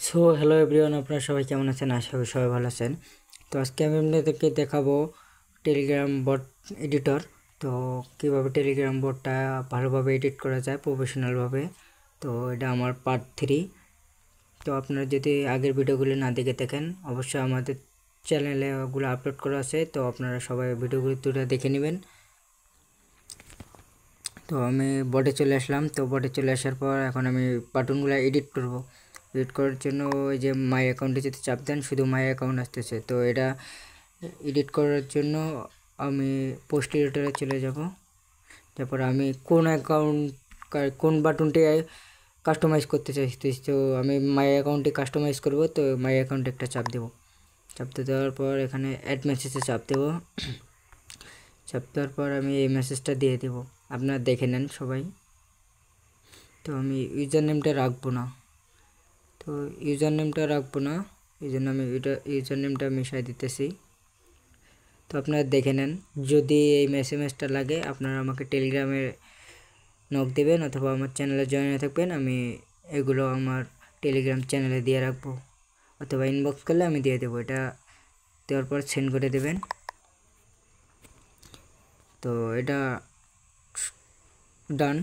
So hello everyone, আপনারা সবাই কেমন আছেন? আশা করি সবাই ভালো আছেন। তো আজকে আমি আপনাদেরকে দেখাবো টেলিগ্রাম বট এডিটর। তো কীভাবে টেলিগ্রাম বটটা ভালোভাবে এডিট করা যায় প্রফেশনালভাবে। তো এটা আমার পার্ট 3। তো আপনারা যদি আগের ভিডিওগুলো না দেখে থাকেন, অবশ্যই আমাদের চ্যানেলে ওগুলো আপলোড করা আছে, তো আপনারা সবাই ভিডিওগুলো দুটো দেখে নেবেন। তো আমি বটে চলে আসলাম। তো বটে চলে আসার পর এখন আমি বাটনগুলো এডিট করব। এডিট করার জন্য ওই যে মাই অ্যাকাউন্টে যদি চাপ দেন, শুধু মাই অ্যাকাউন্ট আসতেছে। তো এটা এডিট করার জন্য আমি পোস্ট এডিটরে চলে যাব। তারপর আমি কোন অ্যাকাউন্ট কোন বাটনটি কাস্টমাইজ করতে চাইছি, তো আমি মাই অ্যাকাউন্টে কাস্টমাইজ করব। তো মাই অ্যাকাউন্টে একটা চাপ দেব। চাপ দেওয়ার পর এখানে অ্যাড মেসেজে চাপ দেব। চাপ দেওয়ার পর আমি এই মেসেজটা দিয়ে দেব, আপনারা দেখে নেন সবাই। তো আমি ইউজার নেমটা রাখবো না, এই জন্য আমি ইউজার নেমটা মিশাই দিতেছি। তো আপনারা দেখে নেন, যদি এই মেসেজটা লাগে আপনারা আমাকে টেলিগ্রামে নক দেবেন অথবা আমার চ্যানেলে জয়েন হয়ে থাকবেন। আমি এগুলো আমার টেলিগ্রাম চ্যানেলে দিয়ে রাখবো, অথবা ইনবক্স করলে আমি দিয়ে দেবো। এটা দেওয়ার পর সেন্ড করে দেবেন। তো এটা ডান।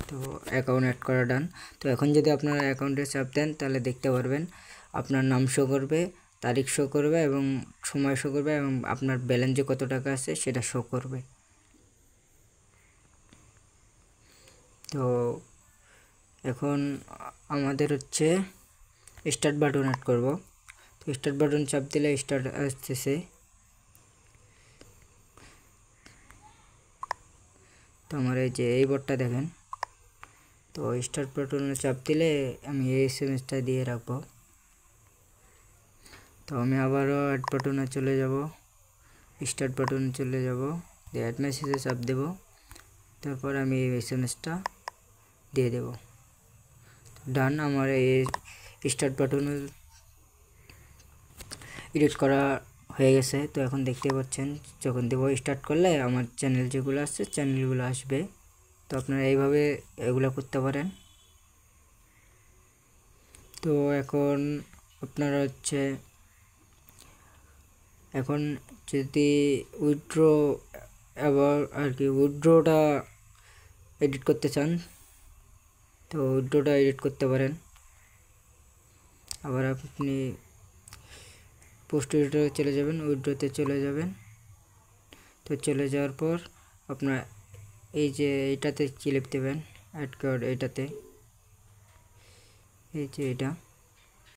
তো অ্যাকাউন্ট অ্যাড করা ডান। তো এখন যদি আপনারা অ্যাকাউন্টে চাপ দেন, তাহলে দেখতে পারবেন আপনার নাম শো করবে, তারিখ শো করবে এবং সময় শো করবে, এবং আপনার ব্যালেন্সে কত টাকা আছে সেটা শো করবে। তো এখন আমাদের হচ্ছে স্টার্ট বাটন অ্যাড করব। তো স্টার্ট বাটন চাপ দিলে স্টার্ট আসতেছে। তো আমার এই যে এই বোর্ডটা দেখেন। তো স্টার্ট বাটনে চাপ দিলে আমি এই এসএমএসটা দিয়ে রাখবো। তো আমি আবারও অ্যাড বাটনে চলে যাব, স্টার্ট বাটনে চলে যাব, দিয়ে অ্যাড মেসেজে চাপ দেব। তারপর আমি এই এসএমএসটা দিয়ে দেব। ডান। আমার এই স্টার্ট বাটনে এডিট করা হয়ে গেছে। তো এখন দেখতে পাচ্ছেন, যখন দেব স্টার্ট করলে আমার চ্যানেল যেগুলো আছে চ্যানেলগুলো আসবে। তো আপনারা এইভাবে এগুলো করতে পারেন। তো এখন আপনারা হচ্ছে এখন যদি উইথড্র আবার আর কি উইথড্রটা এডিট করতে চান, তো উইথড্রটা এডিট করতে পারেন। আবার আপনি পোস্ট এডিটরে চলে যাবেন, উইথড্রতে চলে যাবেন। তো চলে যাওয়ার পর আপনার এই যে এইটাতে ক্লিক দেবেন, অ্যাড কার্ড এইটাতে, এই যে এটা